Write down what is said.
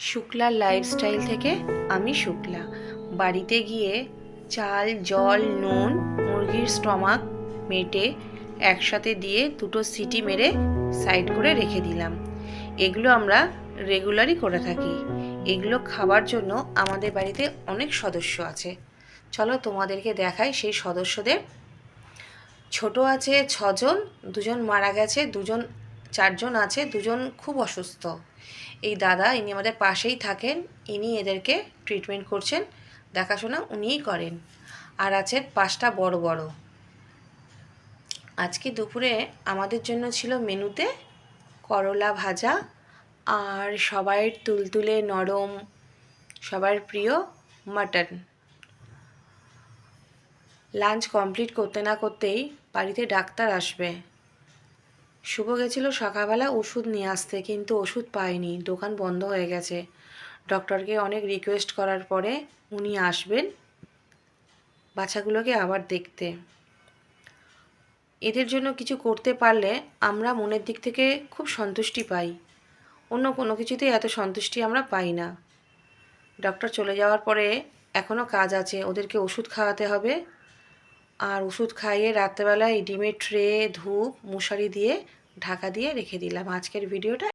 Shukla lifestyle থেকে আমি শুক্লা। বাড়িতে গিয়ে চাল, জল, নুন, মুরগির স্টমাক মেটে একসাথে দিয়ে দুটো সিটি মেরে সাইড করে রেখে দিলাম। এগুলো আমরা রেগুলারই করে থাকি। এগুলো খাবার জন্য আমাদের বাড়িতে অনেক সদস্য আছে। চলো তোমাদেরকে দেখাই সেই সদস্যদের। ছোট আছে 6জন, 2জন মারা গেছে, 4জন আছে, 2জন খুব অসুস্থ। এই দাদা ইনি আমাদের পাশেই থাকেন, ইনি এদেরকে ট্রিটমেন্ট করছেন, দেখাশোনা উনিই করেন। আর আছে 5টা বড় বড়। আজকে দুপুরে আমাদের জন্য ছিল মেনুতে করলা ভাজা আর সবার তুলতুলে নরম, সবার প্রিয় মাটন। লাঞ্চ কমপ্লিট করতে না করতেই বাড়িতে ডাক্তার আসবে। শুভ গেছিল সকালবেলা ওষুধ নিয়ে আসতে, কিন্তু ওষুধ পায়নি, দোকান বন্ধ হয়ে গেছে। ডক্টরকে অনেক রিকোয়েস্ট করার পরে উনি আসবেন বাচ্চাগুলোকে আবার দেখতে। এদের জন্য কিছু করতে পারলে আমরা মনের দিক থেকে খুব সন্তুষ্টি পাই। অন্য কোনো কিছুতেই এত সন্তুষ্টি আমরা পাই না। ডক্টর চলে যাওয়ার পরে এখনও কাজ আছে, ওদেরকে ওষুধ খাওয়াতে হবে। আর ওষুধ খাইয়ে রাত্রেবেলায় ডিমের ট্রে, ধূপ, মশারি দিয়ে ঢাকা দিয়ে রেখে দিলাম। আজকের ভিডিওটা